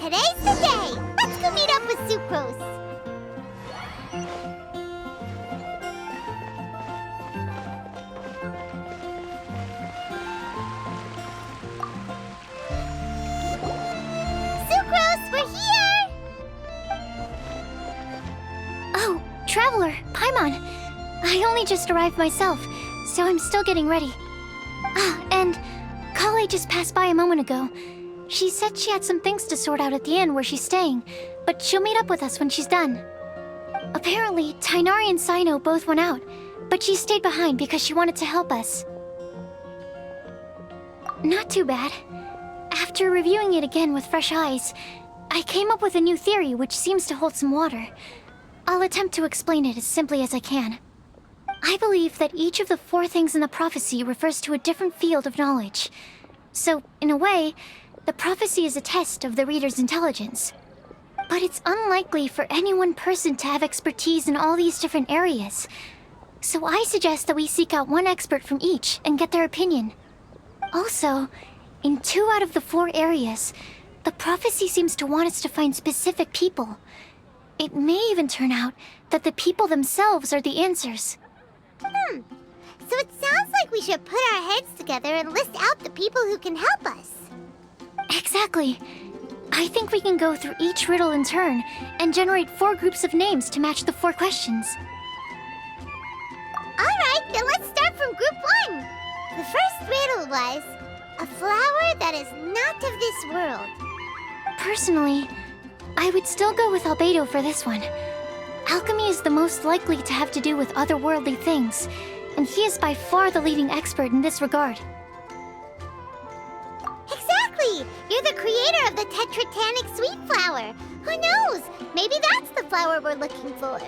Today's the day! Let's go meet up with Sucrose! Sucrose, we're here! Oh, Traveler, Paimon. I only just arrived myself, so I'm still getting ready. Ah, and Collei just passed by a moment ago. She said she had some things to sort out at the inn where she's staying, but she'll meet up with us when she's done. Apparently, Tighnari and Cyno both went out, but she stayed behind because she wanted to help us. Not too bad. After reviewing it again with fresh eyes, I came up with a new theory which seems to hold some water. I'll attempt to explain it as simply as I can. I believe that each of the 4 things in the prophecy refers to a different field of knowledge. So, in a way, the prophecy is a test of the reader's intelligence. But it's unlikely for any one person to have expertise in all these different areas. So I suggest that we seek out one expert from each and get their opinion. Also, in 2 out of the 4 areas, the prophecy seems to want us to find specific people. It may even turn out that the people themselves are the answers. So it sounds like we should put our heads together and list out the people who can help us. Exactly. I think we can go through each riddle in turn and generate 4 groups of names to match the 4 questions. Alright, then let's start from group 1. The first riddle was, a flower that is not of this world. Personally, I would still go with Albedo for this one. Alchemy is the most likely to have to do with otherworldly things, and he is by far the leading expert in this regard. Exactly! You're the creator of the tetratanic sweet flower. Who knows? Maybe that's the flower we're looking for.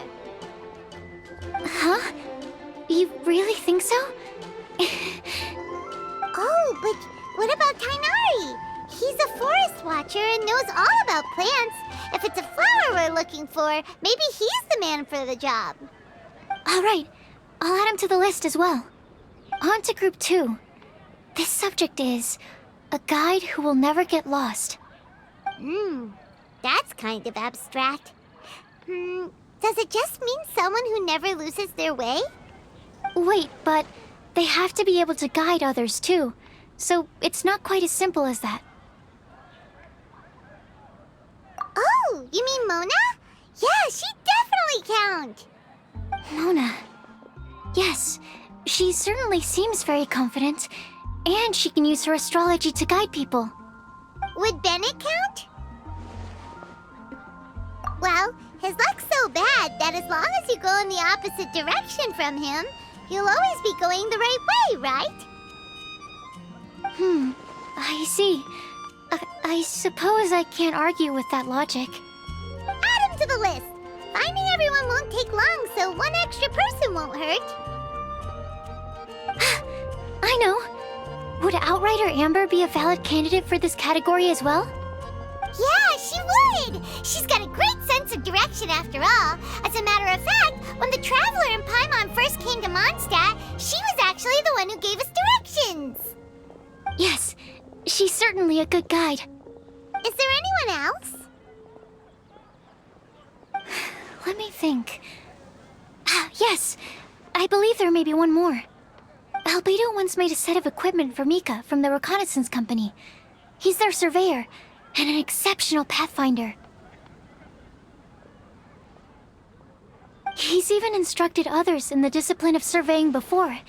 Huh? You really think so? Oh, but what about Tighnari? He's a forest watcher and knows all about plants. If it's a flower we're looking for, maybe he's the man for the job. Alright, I'll add him to the list as well. On to group 2. This subject is a guide who will never get lost. That's kind of abstract. Does it just mean someone who never loses their way? Wait, but they have to be able to guide others too, so it's not quite as simple as that. Oh, you mean Mona? Yeah, she definitely count. Mona. Yes, she certainly seems very confident, and she can use her astrology to guide people. Would Bennett count? Well, his luck's so bad that as long as you go in the opposite direction from him, you'll always be going the right way, right? I see. I suppose I can't argue with that logic. Add him to the list. Finding everyone won't take long, so one extra person won't hurt. I know. Would Outrider Amber be a valid candidate for this category as well? Yeah, she would! She's got a great sense of direction after all. As a matter of fact, when the Traveler and Paimon first came to Mondstadt, she was actually the one who gave us directions. Yes, she's certainly a good guide. Is there anyone else? Let me think. Yes, I believe there may be one more. Albedo once made a set of equipment for Mika from the reconnaissance company. He's their surveyor, and an exceptional pathfinder. He's even instructed others in the discipline of surveying before.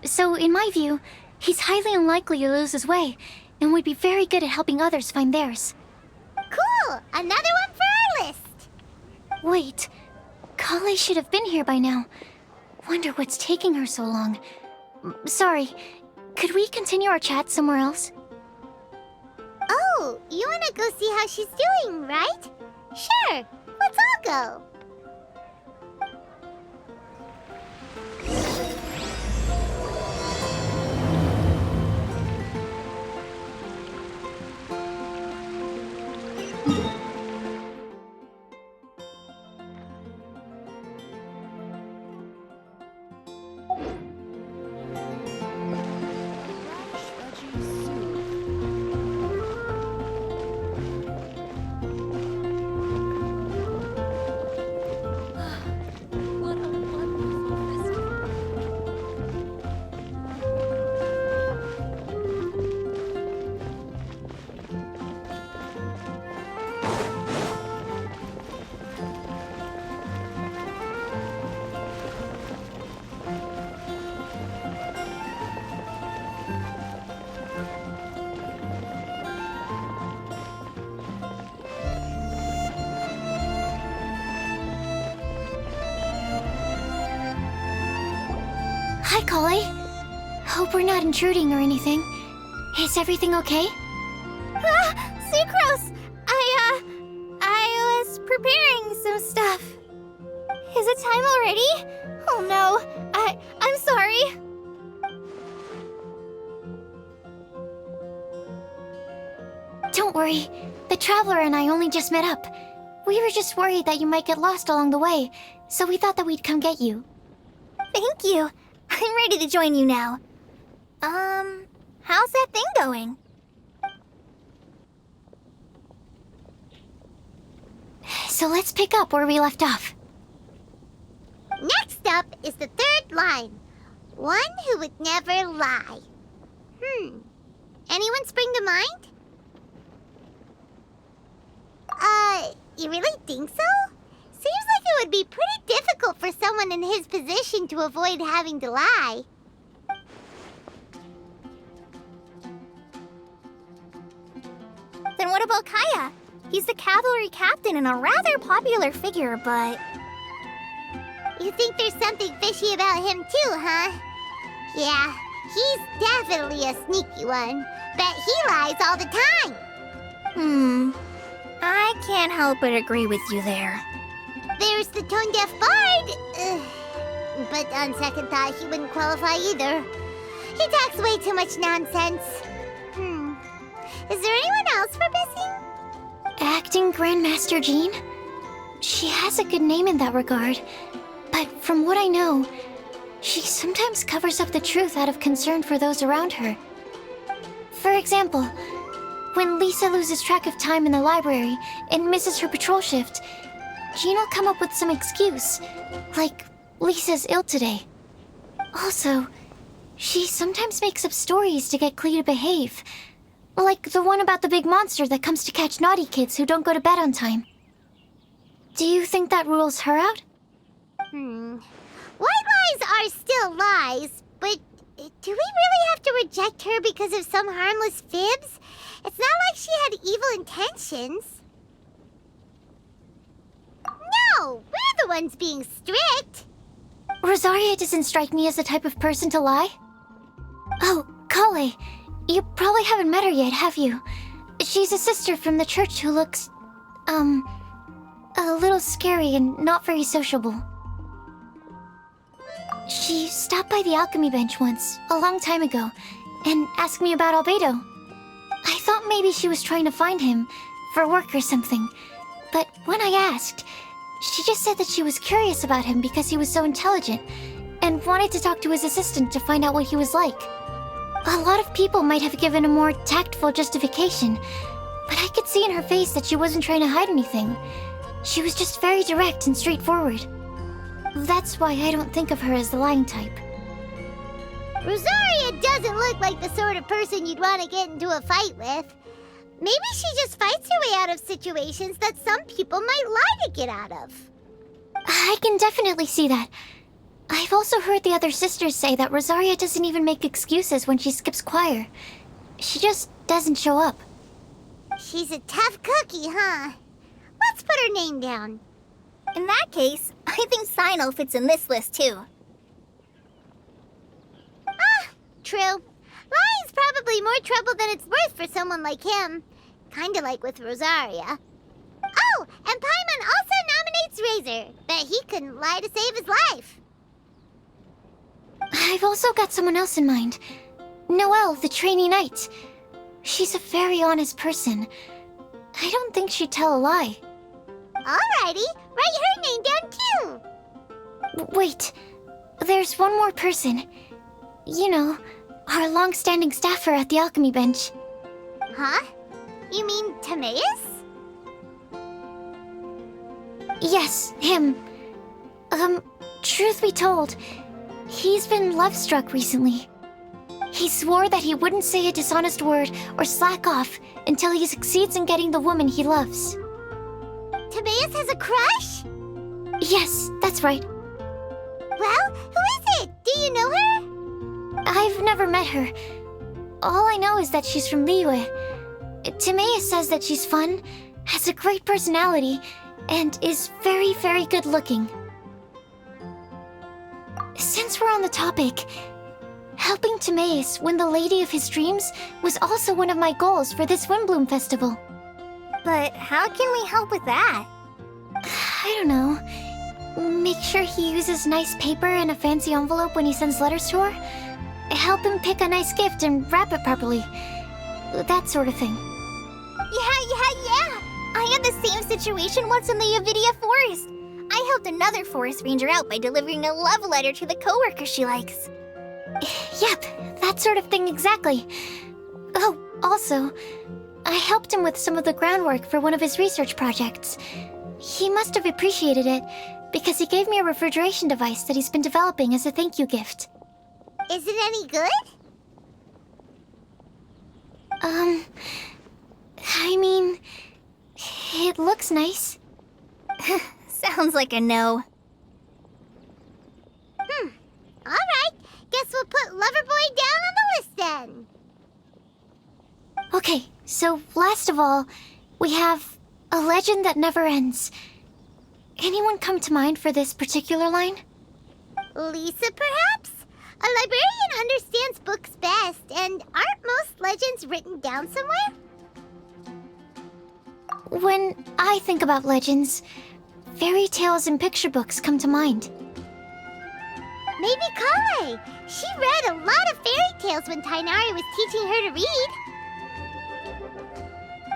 So, in my view, He's highly unlikely to lose his way, and would be very good at helping others find theirs. Cool! Another one for our list! Wait, Collei should have been here by now. Wonder what's taking her so long. Sorry, could we continue our chat somewhere else? Oh, you wanna go see how she's doing, right? Sure, let's all go. Hi, Collei. Hope we're not intruding or anything. Is everything okay? Sucrose! I was preparing some stuff. Is it time already? Oh no, I'm sorry. Don't worry. The Traveler and I only just met up. We were just worried that you might get lost along the way, so we thought that we'd come get you. Thank you. I'm ready to join you now. How's that thing going? So let's pick up where we left off. Next up is the third line. One who would never lie. Anyone spring to mind? You really think so? Seems like it would be pretty difficult for someone in his position to avoid having to lie. Then what about Kaya? He's the cavalry captain and a rather popular figure, but... You think there's something fishy about him too, huh? Yeah, he's definitely a sneaky one. Bet he lies all the time. I can't help but agree with you there. There's the tone-deaf bard. But on second thought, he wouldn't qualify either. He talks way too much nonsense. Is there anyone else we're missing? Acting Grandmaster Jean? She has a good name in that regard, but from what I know, she sometimes covers up the truth out of concern for those around her. For example, when Lisa loses track of time in the library and misses her patrol shift, Jean will come up with some excuse, like Lisa's ill today. Also, she sometimes makes up stories to get Klee to behave, like the one about the big monster that comes to catch naughty kids who don't go to bed on time. Do you think that rules her out? White lies are still lies, but do we really have to reject her because of some harmless fibs? It's not like she had evil intentions. No, we're the ones being strict. Rosaria doesn't strike me as the type of person to lie. Oh, Collei, you probably haven't met her yet, have you? She's a sister from the church who looks, a little scary and not very sociable. She stopped by the alchemy bench once, a long time ago, and asked me about Albedo. I thought maybe she was trying to find him, for work or something. But when I asked, she just said that she was curious about him because he was so intelligent, and wanted to talk to his assistant to find out what he was like. A lot of people might have given a more tactful justification, but I could see in her face that she wasn't trying to hide anything. She was just very direct and straightforward. That's why I don't think of her as the lying type. Rosaria doesn't look like the sort of person you'd want to get into a fight with. Maybe she just fights her way out of situations that some people might lie to get out of. I can definitely see that. I've also heard the other sisters say that Rosaria doesn't even make excuses when she skips choir. She just doesn't show up. She's a tough cookie, huh? Let's put her name down. In that case, I think Cyno fits in this list too. True. Lying's probably more trouble than it's worth for someone like him. Kinda like with Rosaria. Oh, and Paimon also nominates Razor. Bet he couldn't lie to save his life. I've also got someone else in mind. Noelle, the trainee knight. She's a very honest person. I don't think she'd tell a lie. Alrighty, write her name down too. Wait, there's one more person. You know, our long-standing staffer at the alchemy bench. Huh? You mean Timaeus? Yes, him. Truth be told, he's been love-struck recently. He swore that he wouldn't say a dishonest word or slack off until he succeeds in getting the woman he loves. Timaeus has a crush? Yes, that's right. Well, who is it? Do you know her? I've never met her. All I know is that she's from Liyue. Timaeus says that she's fun, has a great personality, and is very, very good looking. Since we're on the topic, helping Timaeus win the lady of his dreams was also one of my goals for this Windblume festival. But how can we help with that? I don't know. Make sure he uses nice paper and a fancy envelope when he sends letters to her. Help him pick a nice gift and wrap it properly. That sort of thing. Yeah. I had the same situation once in the Avidia Forest. I helped another forest ranger out by delivering a love letter to the coworker she likes. Yep, that sort of thing exactly. Oh, also, I helped him with some of the groundwork for one of his research projects. He must have appreciated it, because he gave me a refrigeration device that he's been developing as a thank you gift. Is it any good? I mean, it looks nice. Sounds like a no. Alright, guess we'll put Loverboy down on the list then. Okay, so last of all, we have a legend that never ends. Anyone come to mind for this particular line? Lisa, perhaps? A librarian understands books best, and aren't most legends written down somewhere? When I think about legends, fairy tales and picture books come to mind. Maybe Collei. She read a lot of fairy tales when Tighnari was teaching her to read.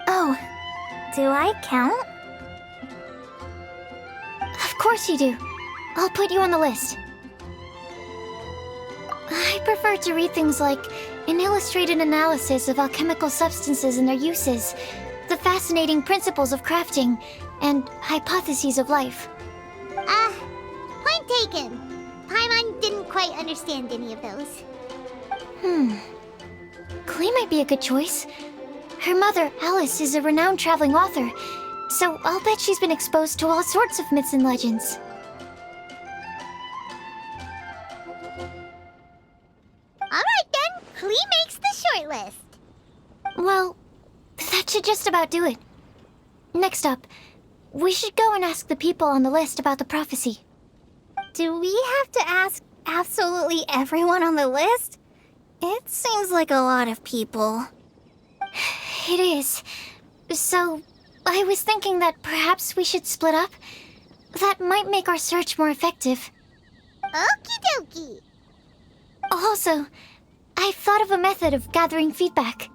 Oh, do I count? Of course you do. I'll put you on the list. I prefer to read things like an illustrated analysis of alchemical substances and their uses, the fascinating principles of crafting, and hypotheses of life. Point taken. Paimon didn't quite understand any of those. Klee might be a good choice. Her mother, Alice, is a renowned traveling author, so I'll bet she's been exposed to all sorts of myths and legends. Alright then, Klee makes the short list. Well, that should just about do it. Next up, we should go and ask the people on the list about the prophecy. Do we have to ask absolutely everyone on the list? It seems like a lot of people. It is. So, I was thinking that perhaps we should split up. That might make our search more effective. Okie dokie. Also, I've thought of a method of gathering feedback.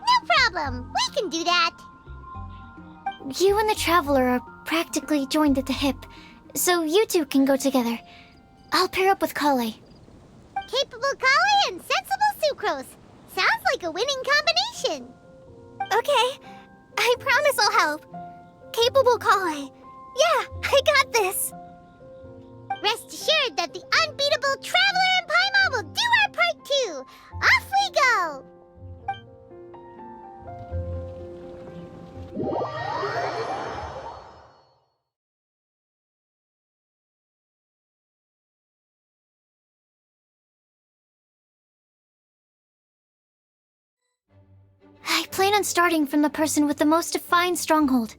No problem. We can do that. You and the Traveler are practically joined at the hip, so you two can go together. I'll pair up with Collei. Capable Collei and sensible Sucrose. Sounds like a winning combination. Okay, I promise I'll help. Capable Collei. Yeah, I got this. Rest assured that the unbeatable Traveler and Paimon will do our part too. Off we go. plan on starting from the person with the most defined stronghold.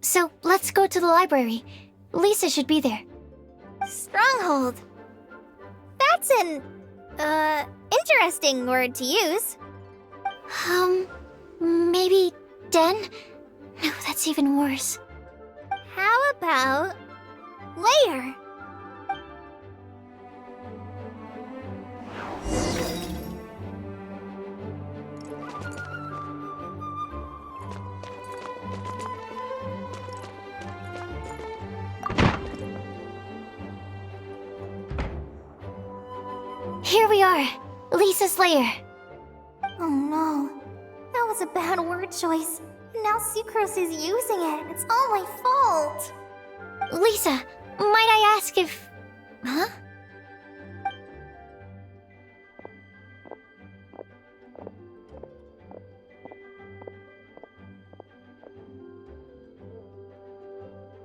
So let's go to the library. Lisa should be there. Stronghold. That's an, interesting word to use. Maybe den? No, that's even worse. How about layer? Here we are, Lisa's lair. Oh no, that was a bad word choice. Now Sucrose is using it. It's all my fault. Lisa, might I ask if... Huh?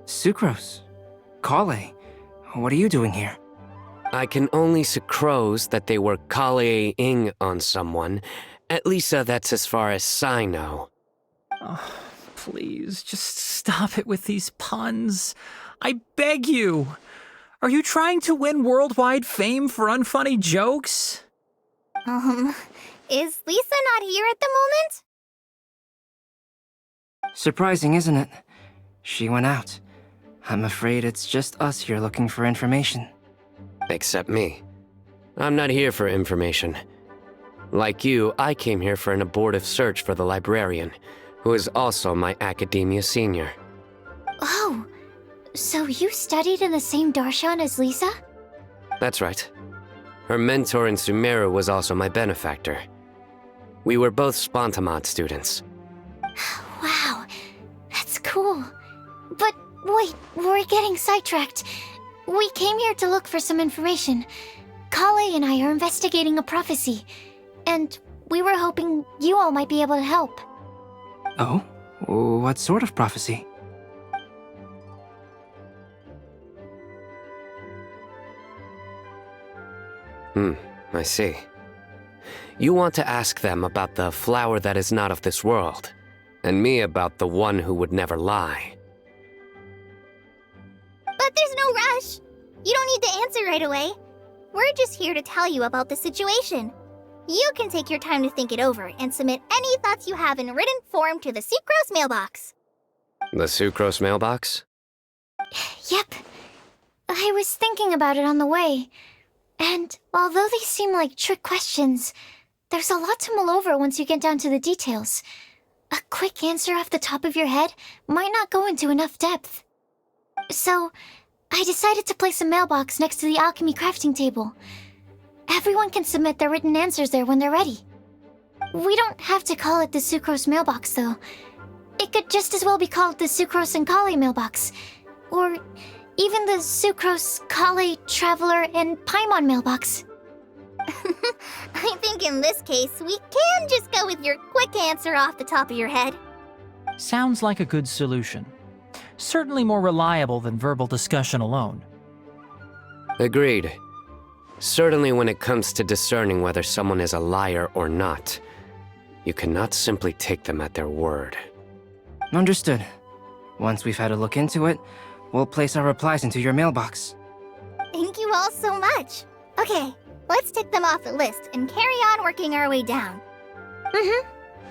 Sucrose Collei, what are you doing here? I can only sucrose that they were Collei-ing on someone. At least that's as far as Cyno. Oh, please, just stop it with these puns. I beg you. Are you trying to win worldwide fame for unfunny jokes? Is Lisa not here at the moment? Surprising, isn't it? She went out. I'm afraid it's just us here looking for information. Except me. I'm not here for information. Like you, I came here for an abortive search for the librarian, who is also my academia senior. Oh, so you studied in the same darshan as Lisa? That's right. Her mentor in Sumeru was also my benefactor. We were both Spontamod students. Wow, that's cool. But wait, we're getting sidetracked. We came here to look for some information. Collei and I are investigating a prophecy, and we were hoping you all might be able to help. Oh? What sort of prophecy? I see. You want to ask them about the flower that is not of this world, and me about the one who would never lie. But there's no rush. You don't need to answer right away. We're just here to tell you about the situation. You can take your time to think it over and submit any thoughts you have in written form to the Sucrose mailbox. The Sucrose mailbox? Yep. I was thinking about it on the way. And although they seem like trick questions, there's a lot to mull over once you get down to the details. A quick answer off the top of your head might not go into enough depth. So, I decided to place a mailbox next to the alchemy crafting table. Everyone can submit their written answers there when they're ready. We don't have to call it the Sucrose mailbox, though. It could just as well be called the Sucrose and Collei mailbox. Or even the Sucrose, Collei, Traveler, and Paimon mailbox. I think in this case, we can just go with your quick answer off the top of your head. Sounds like a good solution. Certainly more reliable than verbal discussion alone. Agreed. Certainly when it comes to discerning whether someone is a liar or not, you cannot simply take them at their word. Understood. Once we've had a look into it, we'll place our replies into your mailbox. Thank you all so much. Okay, let's tick them off the list and carry on working our way down.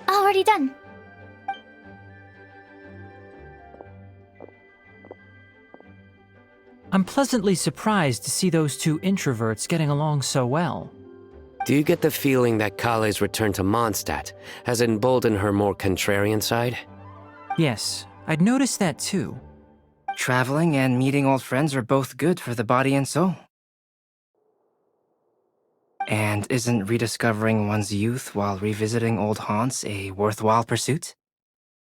Already done. I'm pleasantly surprised to see those two introverts getting along so well. Do you get the feeling that Collei's return to Mondstadt has emboldened her more contrarian side? Yes, I'd noticed that too. Traveling and meeting old friends are both good for the body and soul. And isn't rediscovering one's youth while revisiting old haunts a worthwhile pursuit?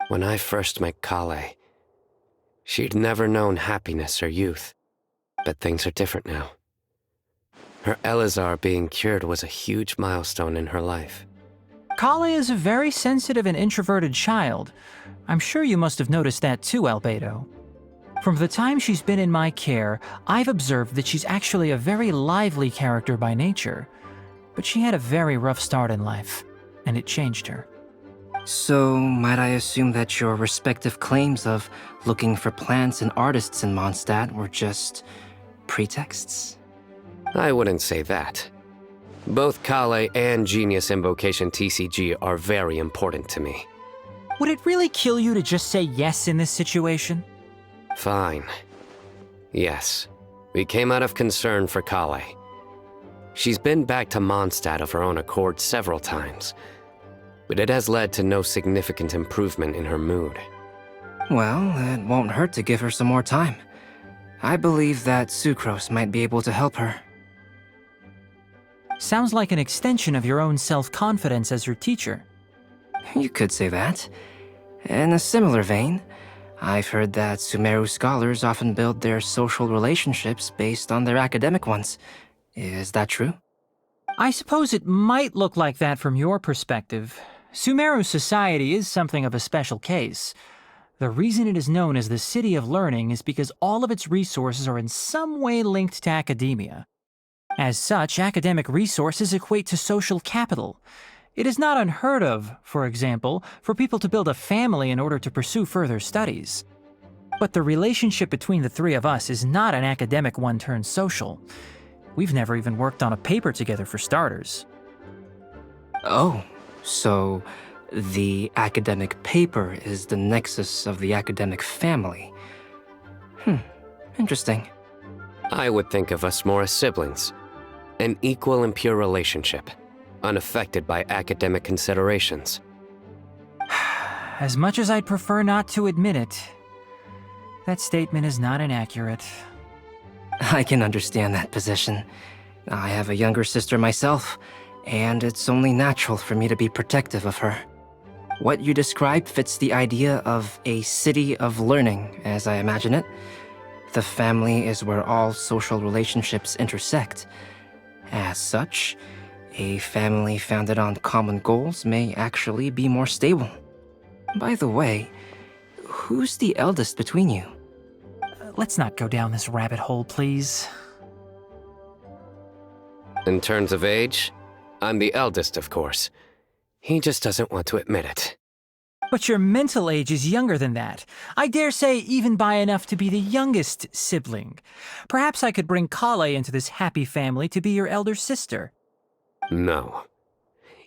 When I first met Collei, she'd never known happiness or youth. But things are different now. Her Elazar being cured was a huge milestone in her life. Collei is a very sensitive and introverted child. I'm sure you must have noticed that too, Albedo. From the time she's been in my care, I've observed that she's actually a very lively character by nature. But she had a very rough start in life, and it changed her. So, might I assume that your respective claims of looking for plants and artists in Mondstadt were just pretexts? I wouldn't say that. Both Collei and Genius Invocation TCG are very important to me. Would it really kill you to just say yes in this situation? Fine. Yes, we came out of concern for Collei. She's been back to Mondstadt of her own accord several times, but it has led to no significant improvement in her mood. Well, it won't hurt to give her some more time. I believe that Sucrose might be able to help her. Sounds like an extension of your own self-confidence as your teacher. You could say that. In a similar vein, I've heard that Sumeru scholars often build their social relationships based on their academic ones. Is that true? I suppose it might look like that from your perspective. Sumeru society is something of a special case. The reason it is known as the City of Learning is because all of its resources are in some way linked to academia. As such, academic resources equate to social capital. It is not unheard of, for example, for people to build a family in order to pursue further studies. But the relationship between the three of us is not an academic one turned social. We've never even worked on a paper together for starters. Oh, so the academic paper is the nexus of the academic family. Interesting. I would think of us more as siblings. An equal and pure relationship, unaffected by academic considerations. As much as I'd prefer not to admit it, that statement is not inaccurate. I can understand that position. I have a younger sister myself, and it's only natural for me to be protective of her. What you described fits the idea of a city of learning, as I imagine it. The family is where all social relationships intersect. As such, a family founded on common goals may actually be more stable. By the way, who's the eldest between you? Let's not go down this rabbit hole, please. In terms of age, I'm the eldest, of course. He just doesn't want to admit it. But your mental age is younger than that. I dare say even by enough to be the youngest sibling. Perhaps I could bring Collei into this happy family to be your elder sister. No.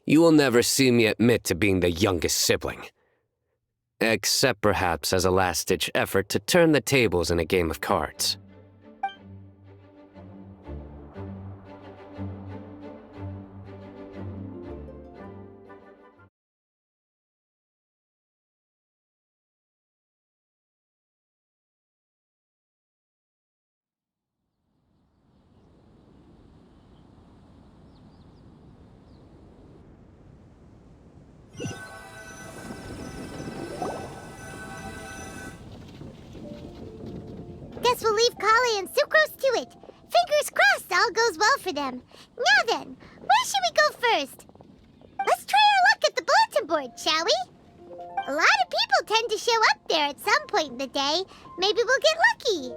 You will never see me admit to being the youngest sibling. Except perhaps as a last-ditch effort to turn the tables in a game of cards. Guess we'll leave Collei and Sucrose to it. Fingers crossed all goes well for them. Now then, where should we go first? Let's try our luck at the bulletin board, shall we? A lot of people tend to show up there at some point in the day. Maybe we'll get lucky.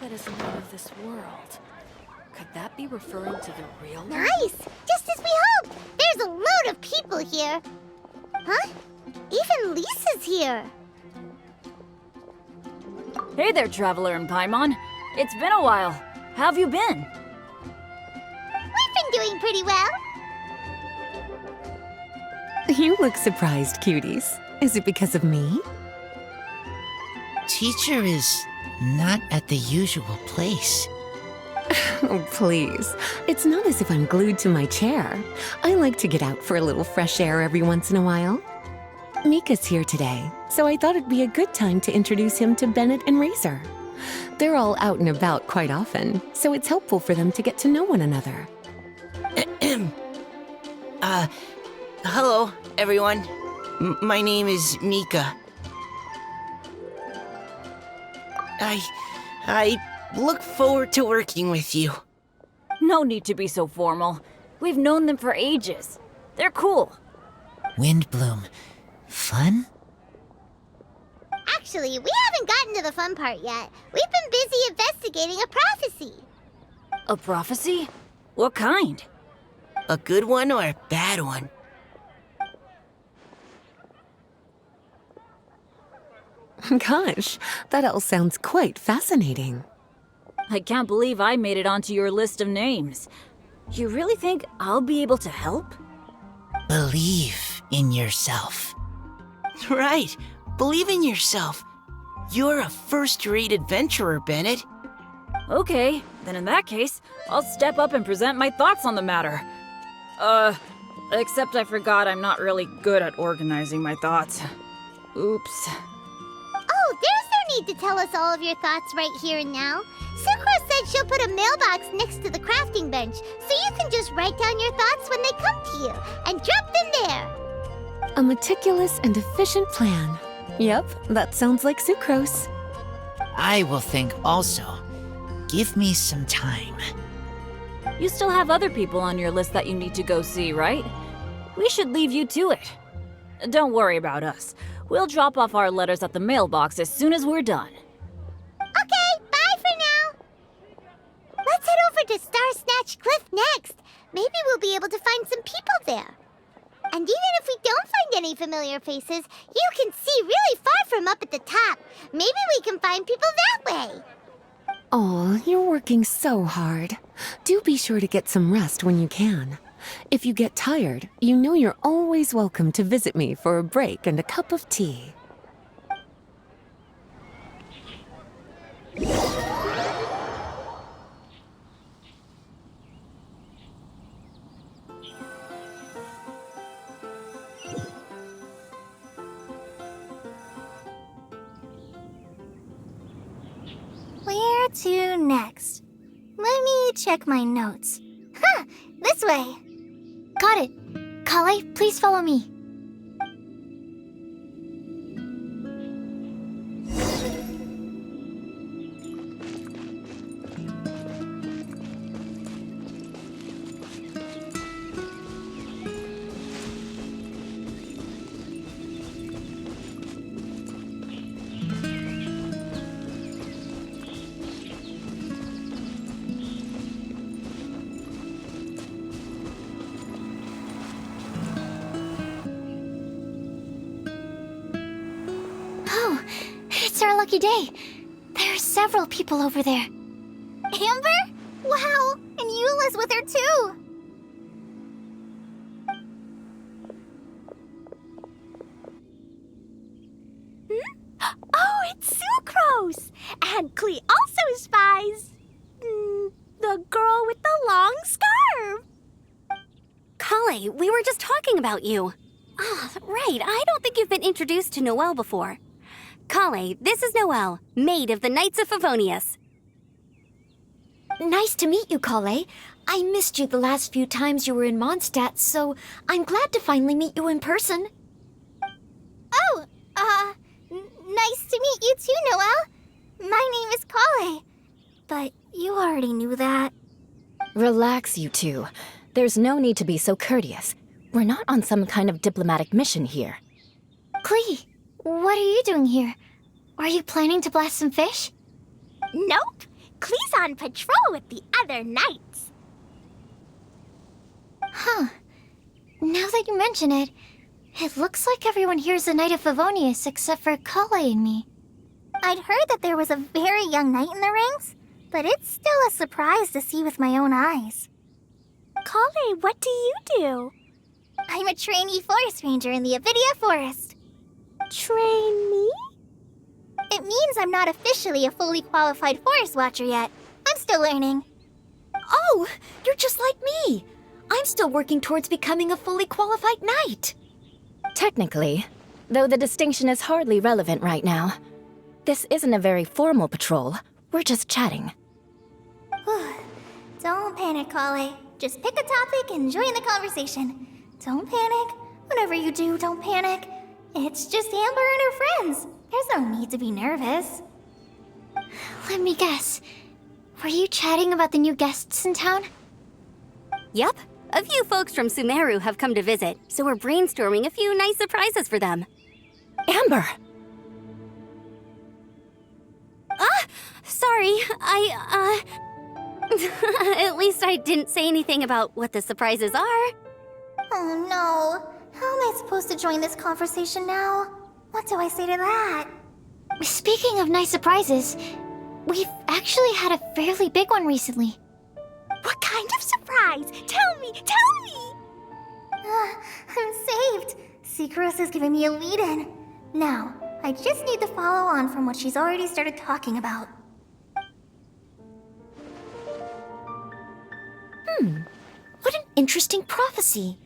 That is not of this world. Could that be referring to the real world? Nice! Just as we hoped! There's a load of people here. Huh? Even Lisa's here. Hey there, Traveler in Paimon. It's been a while. How have you been? We've been doing pretty well. You look surprised, cuties. Is it because of me? Teacher is not at the usual place. Oh, please. It's not as if I'm glued to my chair. I like to get out for a little fresh air every once in a while. Mika's here today, so I thought it'd be a good time to introduce him to Bennett and Razor. They're all out and about quite often, so it's helpful for them to get to know one another. Hello, everyone. My name is Mika. I look forward to working with you. No need to be so formal. We've known them for ages. They're cool. Windblume. Fun? Actually, we haven't gotten to the fun part yet. We've been busy investigating a prophecy. A prophecy? What kind? A good one or a bad one? Gosh, that all sounds quite fascinating. I can't believe I made it onto your list of names. You really think I'll be able to help? Believe in yourself. Right. Believe in yourself. You're a first-rate adventurer, Bennett. Okay, then in that case, I'll step up and present my thoughts on the matter. Except I forgot I'm not really good at organizing my thoughts. Oops. Oh, there's no need to tell us all of your thoughts right here and now. Sucrose said she'll put a mailbox next to the crafting bench, so you can just write down your thoughts when they come to you, and drop them there. A meticulous and efficient plan. Yep, that sounds like Sucrose. I will think also. Give me some time. You still have other people on your list that you need to go see, right? We should leave you to it. Don't worry about us. We'll drop off our letters at the mailbox as soon as we're done. Okay, bye for now. Let's head over to Star Snatch Cliff next. Maybe we'll be able to find some people there. And even if we don't find any familiar faces, you can see really far from up at the top. Maybe we can find people that way. Aw, you're working so hard. Do be sure to get some rest when you can. If you get tired, you know you're always welcome to visit me for a break and a cup of tea. Where to next? Let me check my notes. Huh, this way. Got it. Collei, please follow me. Oh, it's our lucky day. There are several people over there. Amber? Wow, and Eula's with her too. Oh, it's Sucrose! And Klee also spies the girl with the long scarf. Collei, we were just talking about you. Ah, right, I don't think you've been introduced to Noelle before. Collei, this is Noelle, maid of the Knights of Favonius. Nice to meet you, Collei. I missed you the last few times you were in Mondstadt, so I'm glad to finally meet you in person. Oh, nice to meet you too, Noelle. My name is Collei, but you already knew that. Relax, you two. There's no need to be so courteous. We're not on some kind of diplomatic mission here. Klee, what are you doing here? Are you planning to blast some fish? Nope. Klee's on patrol with the other knights. Huh. Now that you mention it, it looks like everyone here's a Knight of Favonius except for Collei and me. I'd heard that there was a very young knight in the ranks, but it's still a surprise to see with my own eyes. Collei, what do you do? I'm a trainee forest ranger in the Avidia Forest. Trainee? It means I'm not officially a fully qualified forest watcher yet. I'm still learning. Oh, you're just like me. I'm still working towards becoming a fully qualified knight. Technically, though the distinction is hardly relevant right now. This isn't a very formal patrol. We're just chatting. Don't panic, Collei. Just pick a topic and join the conversation. Don't panic. Whatever you do, don't panic. It's just Amber and her friends. There's no need to be nervous. Let me guess. Were you chatting about the new guests in town? Yup. A few folks from Sumeru have come to visit, so we're brainstorming a few nice surprises for them. Amber! Sorry, At least I didn't say anything about what the surprises are. Oh no. How am I supposed to join this conversation now? What do I say to that? Speaking of nice surprises, we've actually had a fairly big one recently. What kind of surprise? Tell me! I'm saved. Sucrose is giving me a lead-in. Now, I just need to follow on from what she's already started talking about. What an interesting prophecy.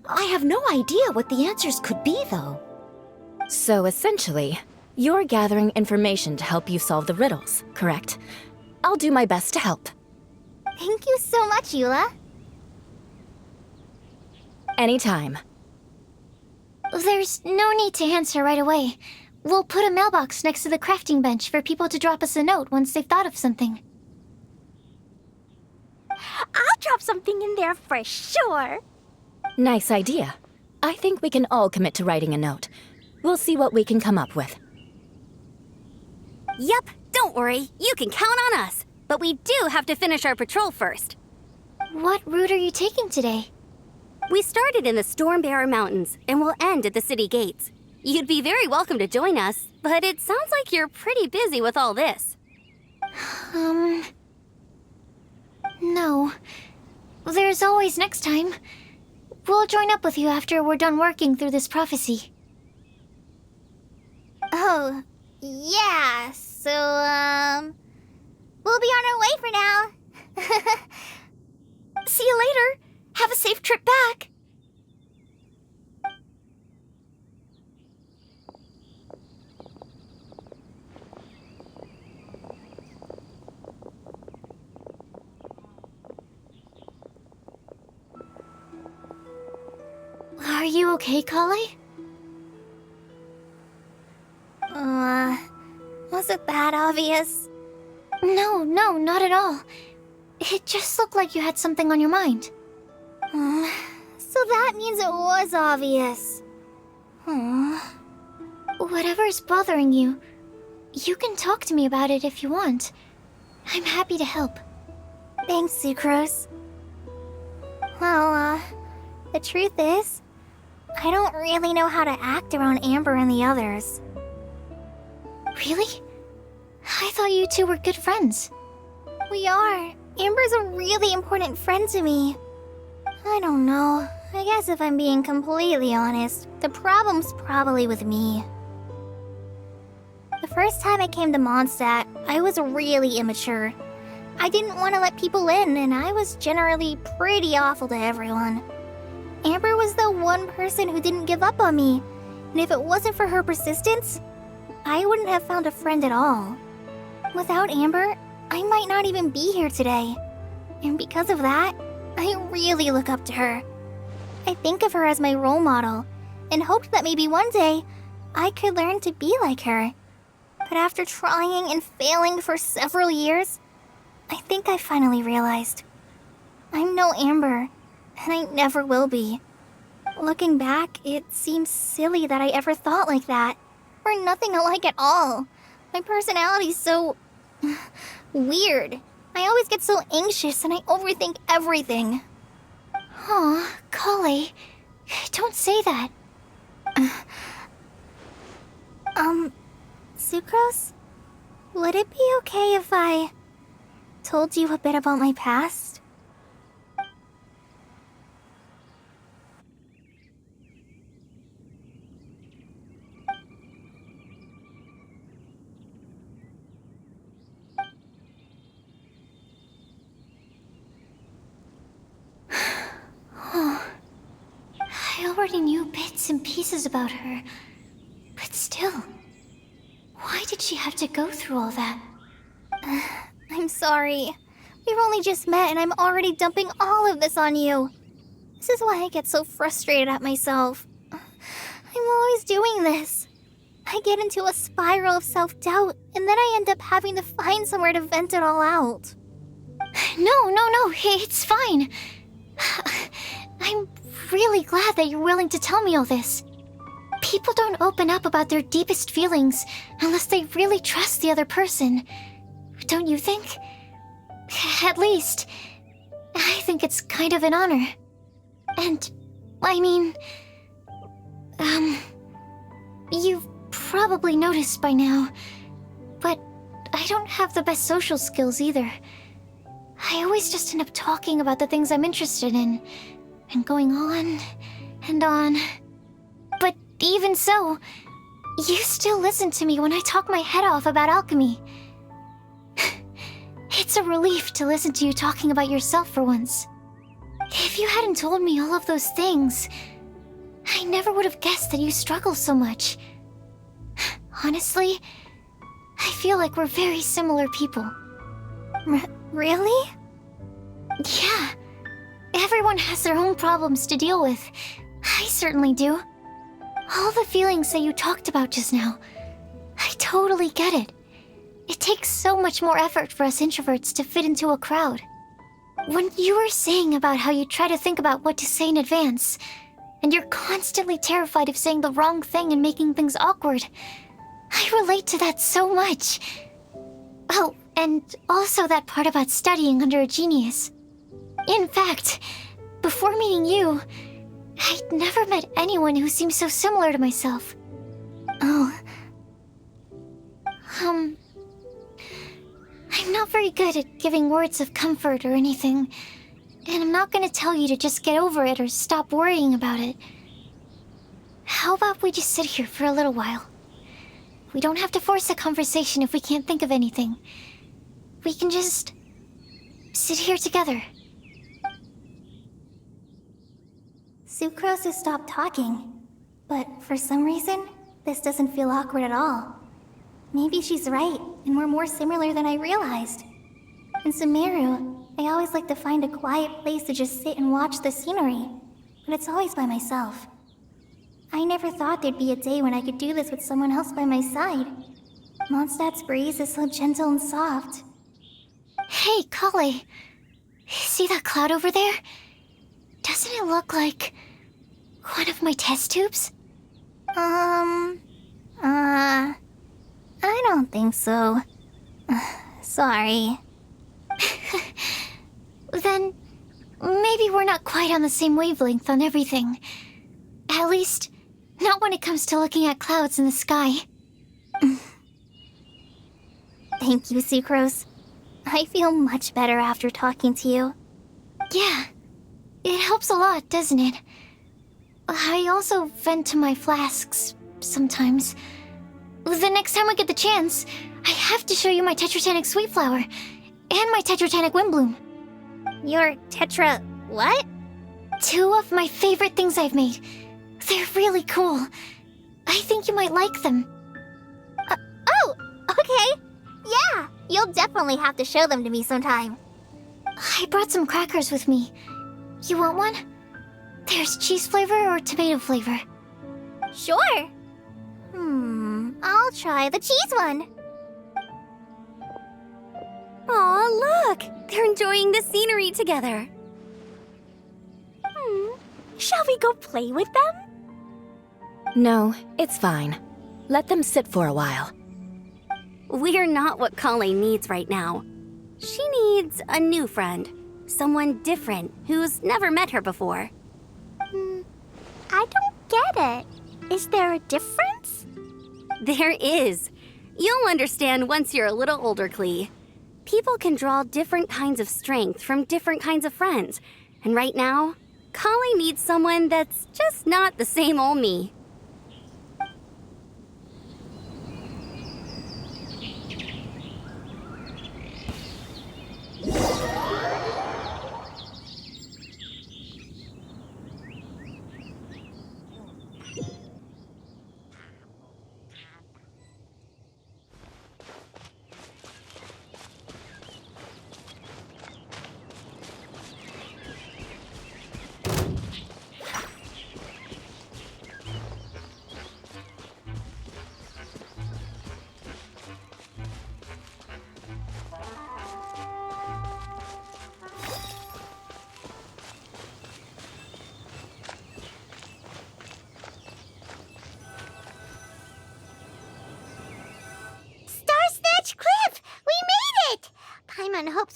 I have no idea what the answers could be, though. So essentially, you're gathering information to help you solve the riddles, correct? I'll do my best to help. Thank you so much, Eula. Anytime. There's no need to answer right away. We'll put a mailbox next to the crafting bench for people to drop us a note once they've thought of something. I'll drop something in there for sure. Nice idea. I think we can all commit to writing a note. We'll see what we can come up with. Yup, don't worry. You can count on us. But we do have to finish our patrol first. What route are you taking today? We started in the Stormbearer Mountains, and we'll end at the city gates. You'd be very welcome to join us, but it sounds like you're pretty busy with all this. No. There's always next time. We'll join up with you after we're done working through this prophecy. Oh, yeah, so, we'll be on our way for now. See you later. Have a safe trip back. Are you okay, Collei? Was it that obvious? No, not at all. It just looked like you had something on your mind. So that means it was obvious. Whatever's bothering you, you can talk to me about it if you want. I'm happy to help. Thanks, Sucrose. Well, the truth is, I don't really know how to act around Amber and the others. Really? I thought you two were good friends. We are. Amber's a really important friend to me. I don't know. I guess if I'm being completely honest, the problem's probably with me. The first time I came to Mondstadt, I was really immature. I didn't want to let people in, and I was generally pretty awful to everyone. Amber was the one person who didn't give up on me, and if it wasn't for her persistence, I wouldn't have found a friend at all. Without Amber, I might not even be here today. And because of that, I really look up to her. I think of her as my role model, and hoped that maybe one day, I could learn to be like her. But after trying and failing for several years, I think I finally realized. I'm no Amber, and I never will be. Looking back, it seems silly that I ever thought like that. We're nothing alike at all. My personality's so... weird. I always get so anxious and I overthink everything. Aw, Collei, don't say that. Sucrose? Would it be okay if I told you a bit about my past? I already knew bits and pieces about her, Still, why did she have to go through all that? I'm sorry. We've only just met and I'm already dumping all of this on you. This is why I get so frustrated at myself. I'm always doing this. I get into a spiral of self-doubt, and then I end up having to find somewhere to vent it all out. No, it's fine. I'm really glad that you're willing to tell me all this. People don't open up about their deepest feelings unless they really trust the other person. Don't you think? At least, I think it's kind of an honor. And, I mean, you've probably noticed by now, but I don't have the best social skills either. I always just end up talking about the things I'm interested in, and going on and on. But even so, you still listen to me when I talk my head off about alchemy. It's a relief to listen to you talking about yourself for once. If you hadn't told me all of those things, I never would have guessed that you struggle so much. Honestly, I feel like we're very similar people. Really? Yeah. Everyone has their own problems to deal with. I certainly do. All the feelings that you talked about just now, I totally get it. It takes so much more effort for us introverts to fit into a crowd. When you were saying about how you try to think about what to say in advance, and you're constantly terrified of saying the wrong thing and making things awkward, I relate to that so much. Oh, and also that part about studying under a genius. In fact, before meeting you, I'd never met anyone who seemed so similar to myself. Oh. I'm not very good at giving words of comfort or anything, and I'm not gonna tell you to just get over it or stop worrying about it. How about we just sit here for a little while? We don't have to force a conversation if we can't think of anything. We can just sit here together. Sucrose has stopped talking, but for some reason, this doesn't feel awkward at all. Maybe she's right, and we're more similar than I realized. In Sumeru, I always like to find a quiet place to just sit and watch the scenery, but it's always by myself. I never thought there'd be a day when I could do this with someone else by my side. Mondstadt's breeze is so gentle and soft. Hey, Collei. See that cloud over there? Doesn't it look like one of my test tubes? I don't think so. Sorry. Then maybe we're not quite on the same wavelength on everything. At least, not when it comes to looking at clouds in the sky. Thank you, Sucrose. I feel much better after talking to you. Yeah, it helps a lot, doesn't it? I also vent to my flasks sometimes. The next time I get the chance, I have to show you my Tetratanic Sweet Flower and my Tetratanic Windblume. Your Tetra... what? 2 of my favorite things I've made. They're really cool. I think you might like them. Oh, okay. Yeah, you'll definitely have to show them to me sometime. I brought some crackers with me. You want one? There's cheese flavor or tomato flavor. Sure. I'll try the cheese one. Aw, look! They're enjoying the scenery together. Shall we go play with them? No, it's fine. Let them sit for a while. We're not what Collei needs right now. She needs a new friend. Someone different, who's never met her before. I don't get it. Is there a difference? There is. You'll understand once you're a little older, Klee. People can draw different kinds of strength from different kinds of friends. And right now, Collei needs someone that's just not the same old me.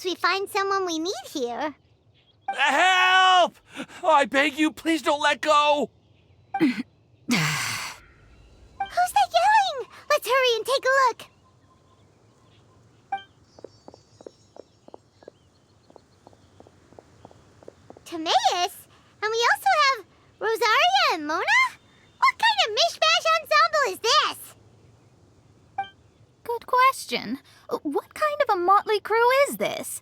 we find someone we need here. Help! I beg you, please don't let go! Who's that yelling? Let's hurry and take a look. Timaeus? And we also have Rosaria and Mona? What kind of mishmash ensemble is this? Good question. What kind of a motley crew is this?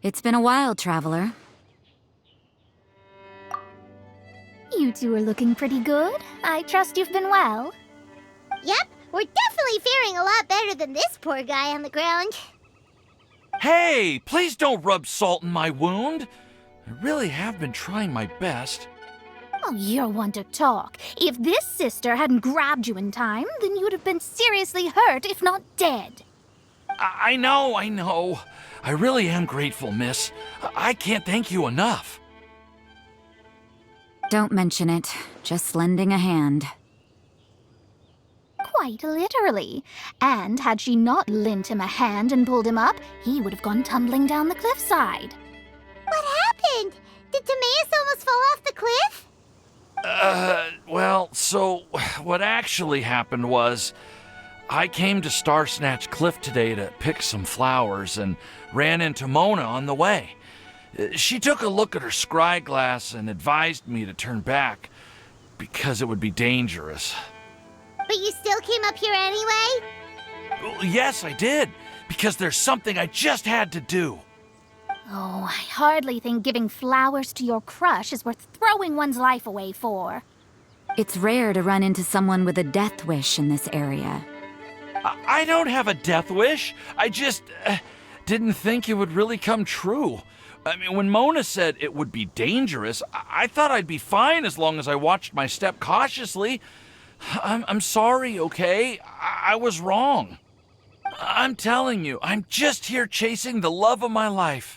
It's been a while, Traveler. You two are looking pretty good. I trust you've been well. Yep, we're definitely faring a lot better than this poor guy on the ground. Hey, please don't rub salt in my wound. I really have been trying my best. Oh, you're one to talk. If this sister hadn't grabbed you in time, then you would have been seriously hurt, if not dead. I know. I really am grateful, miss. I can't thank you enough. Don't mention it. Just lending a hand. Quite literally. And had she not lent him a hand and pulled him up, he would have gone tumbling down the cliffside. What happened? Did Timaeus almost fall off the cliff? Well, so what actually happened was I came to Star Snatch Cliff today to pick some flowers and ran into Mona on the way. She took a look at her scry glass and advised me to turn back because it would be dangerous. But you still came up here anyway? Yes, I did, because there's something I just had to do. Oh, I hardly think giving flowers to your crush is worth throwing one's life away for. It's rare to run into someone with a death wish in this area. I don't have a death wish. I just didn't think it would really come true. I mean, when Mona said it would be dangerous, I thought I'd be fine as long as I watched my step cautiously. I'm sorry, okay? I was wrong. I'm telling you, I'm just here chasing the love of my life.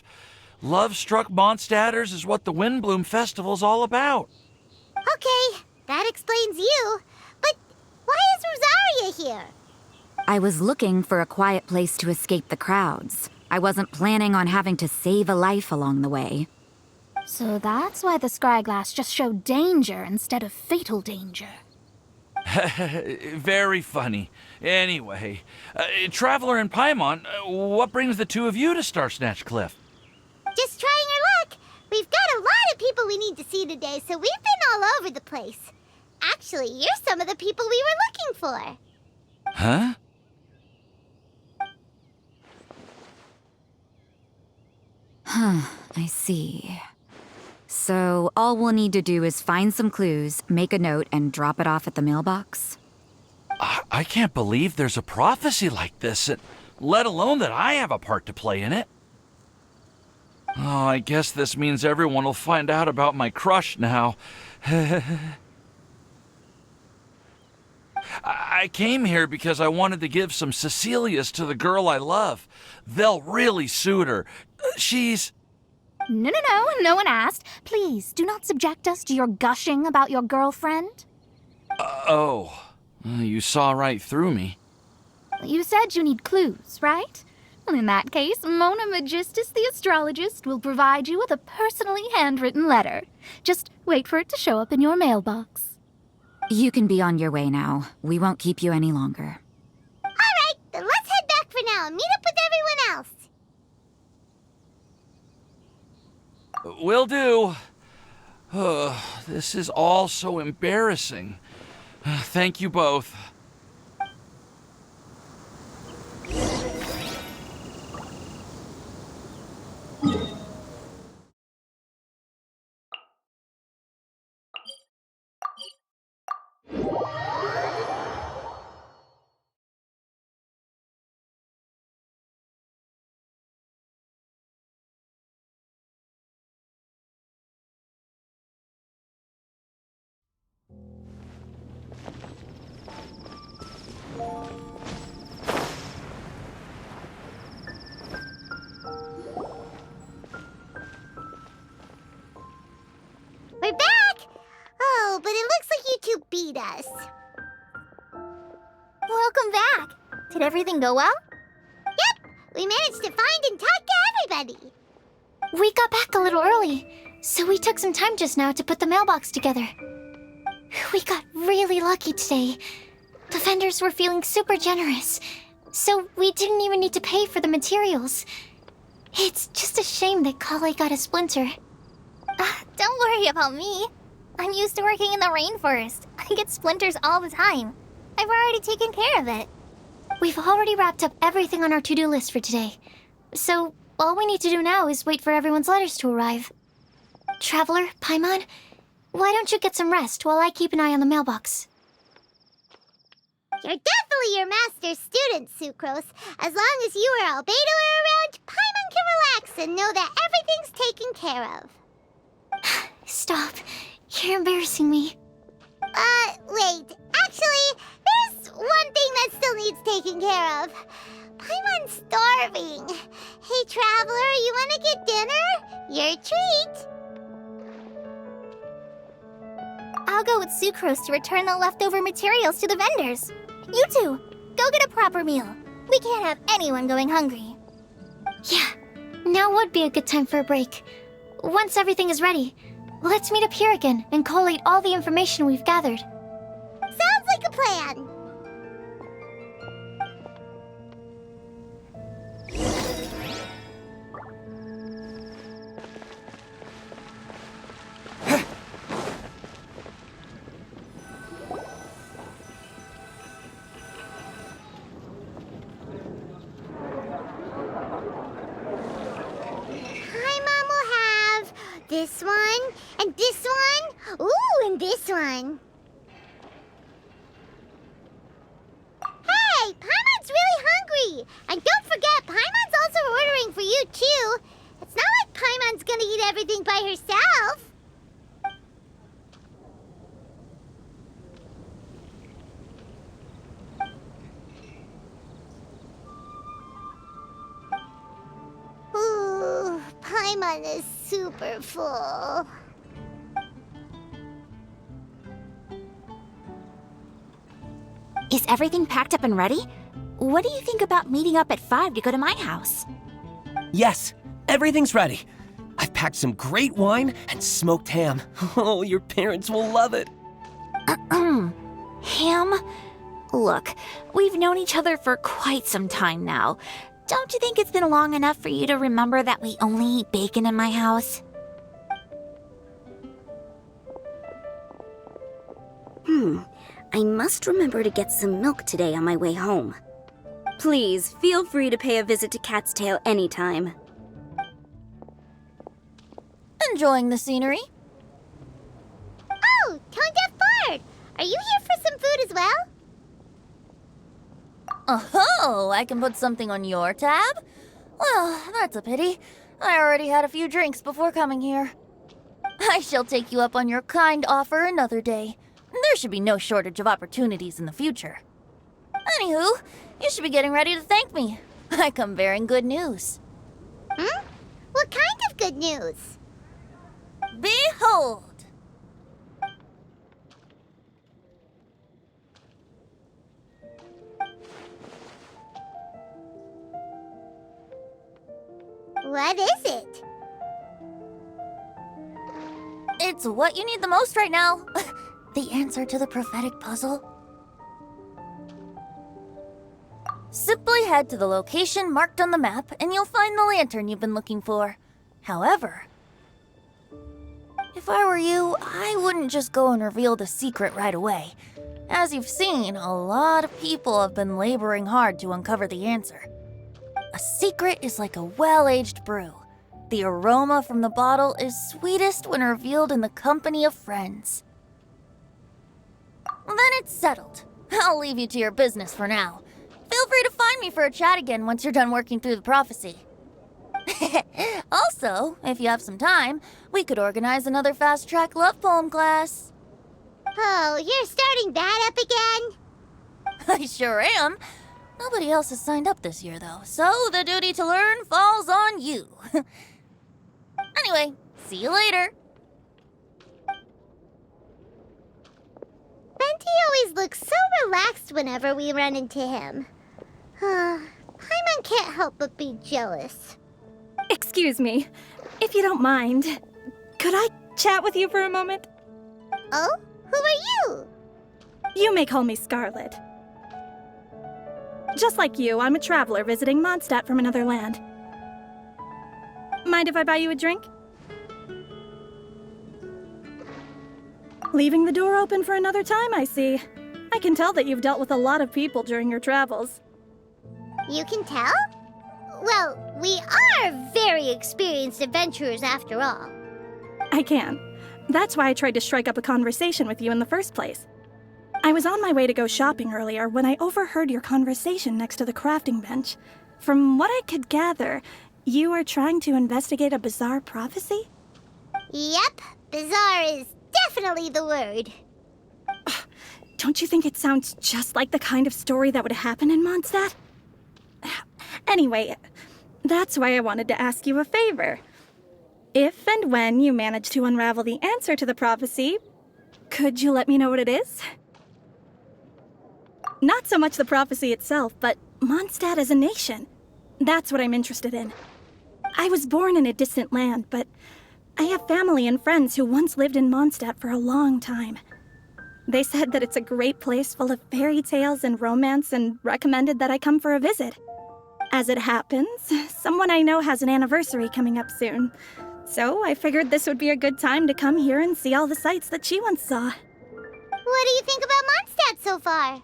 Love-struck Mondstadters is what the Windblume Festival's all about. Okay, that explains you. But why is Rosaria here? I was looking for a quiet place to escape the crowds. I wasn't planning on having to save a life along the way. So that's why the scryglass just showed danger instead of fatal danger. Very funny. Anyway, Traveler and Paimon, what brings the two of you to Star Snatch Cliff? Just trying our luck. We've got a lot of people we need to see today, so we've been all over the place. Actually, you're some of the people we were looking for. Huh? I see. So all we'll need to do is find some clues, make a note, and drop it off at the mailbox? I can't believe there's a prophecy like this, let alone that I have a part to play in it. Oh, I guess this means everyone will find out about my crush now. I came here because I wanted to give some Cecilias to the girl I love. They'll really suit her. She's... No, no one asked. Please, do not subject us to your gushing about your girlfriend. You saw right through me. You said you need clues, right? Well, in that case, Mona Magistus the astrologist will provide you with a personally handwritten letter. Just wait for it to show up in your mailbox. You can be on your way now. We won't keep you any longer. All right, then let's head back for now and meet up with everyone else. Will do. This is all so embarrassing. Thank you both. We're back! Oh, but it looks like you two beat us. Welcome back. Did everything go well? Yep, We managed to find and talk to everybody. We got back a little early, so we took some time just now to put the mailbox together. We got really lucky today. The vendors were feeling super generous, so we didn't even need to pay for the materials. It's just a shame that Collei got a splinter. Don't worry about me. I'm used to working in the rainforest. I get splinters all the time. I've already taken care of it. We've already wrapped up everything on our to-do list for today. So, all we need to do now is wait for everyone's letters to arrive. Traveler, Paimon, why don't you get some rest while I keep an eye on the mailbox? You're definitely your master's student, Sucrose. As long as you or Albedo are around, Paimon can relax and know that everything's taken care of. Stop. You're embarrassing me. Wait. Actually, there's one thing that still needs taking care of. Paimon's starving. Hey, Traveler, you want to get dinner? Your treat. I'll go with Sucrose to return the leftover materials to the vendors. You two, go get a proper meal. We can't have anyone going hungry. Yeah, now would be a good time for a break. Once everything is ready, let's meet up here again and collate all the information we've gathered. Sounds like a plan. This one, and this one, ooh, and this one. Hey, Paimon's really hungry! And don't forget, Paimon's also ordering for you, too. It's not like Paimon's gonna eat everything by herself. Ooh, Paimon is super full. Is everything packed up and ready? What do you think about meeting up at 5 to go to my house? Yes, everything's ready. I've packed some great wine and smoked ham. Oh, your parents will love it. Ham? Look, we've known each other for quite some time now. Don't you think it's been long enough for you to remember that we only eat bacon in my house? I must remember to get some milk today on my way home. Please, feel free to pay a visit to Cat's Tail anytime. Enjoying the scenery? Oh, Tone Deaf Bard! Are you here for some food as well? Oh, I can put something on your tab? Well, that's a pity. I already had a few drinks before coming here. I shall take you up on your kind offer another day. There should be no shortage of opportunities in the future. Anywho, you should be getting ready to thank me. I come bearing good news. What kind of good news? Behold! What is it? It's what you need the most right now. The answer to the prophetic puzzle. Simply head to the location marked on the map and you'll find the lantern you've been looking for. However, if I were you, I wouldn't just go and reveal the secret right away. As you've seen, a lot of people have been laboring hard to uncover the answer. A secret is like a well-aged brew. The aroma from the bottle is sweetest when revealed in the company of friends. Then it's settled. I'll leave you to your business for now. Feel free to find me for a chat again once you're done working through the prophecy. Also, if you have some time, we could organize another fast-track love poem class. Oh, you're starting that up again? I sure am. Nobody else has signed up this year, though, so the duty to learn falls on you. Anyway, see you later. Benti always looks so relaxed whenever we run into him. Paimon Everyone can't help but be jealous. Excuse me, if you don't mind, could I chat with you for a moment? Oh? Who are you? You may call me Scarlet. Just like you, I'm a traveler visiting Mondstadt from another land. Mind if I buy you a drink? Leaving the door open for another time, I see. I can tell that you've dealt with a lot of people during your travels. You can tell? Well, we are very experienced adventurers after all. I can. That's why I tried to strike up a conversation with you in the first place. I was on my way to go shopping earlier when I overheard your conversation next to the crafting bench. From what I could gather, you are trying to investigate a bizarre prophecy? Yep, bizarre is definitely the word. Don't you think it sounds just like the kind of story that would happen in Mondstadt? Anyway, that's why I wanted to ask you a favor. If and when you manage to unravel the answer to the prophecy, could you let me know what it is? Not so much the prophecy itself, but Mondstadt as a nation. That's what I'm interested in. I was born in a distant land, but I have family and friends who once lived in Mondstadt for a long time. They said that it's a great place full of fairy tales and romance and recommended that I come for a visit. As it happens, someone I know has an anniversary coming up soon. So I figured this would be a good time to come here and see all the sights that she once saw. What do you think about Mondstadt so far?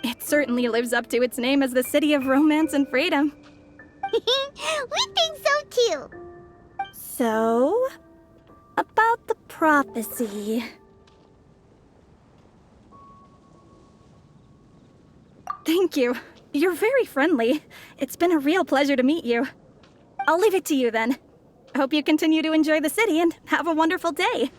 It certainly lives up to its name as the city of romance and freedom. We think so too. So, about the prophecy. Thank you. You're very friendly. It's been a real pleasure to meet you. I'll leave it to you then. Hope you continue to enjoy the city and have a wonderful day.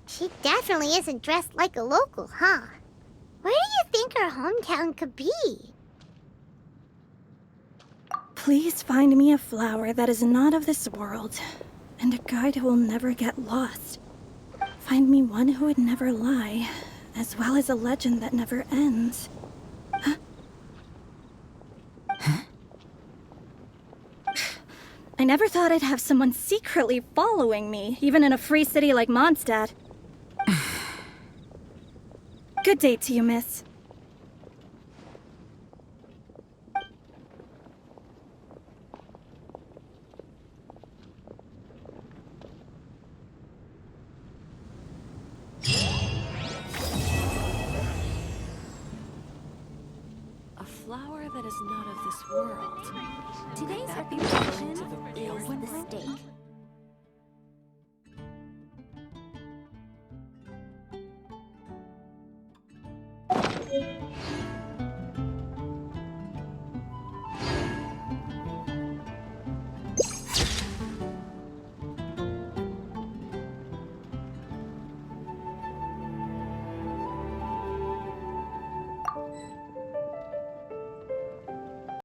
She definitely isn't dressed like a local, huh? Where do you think her hometown could be? Please find me a flower that is not of this world, and a guide who will never get lost. Find me one who would never lie, as well as a legend that never ends. Huh? I never thought I'd have someone secretly following me, even in a free city like Mondstadt. Good day to you, miss. A flower that is not of this world. Today's That be reputation to the real is the stake.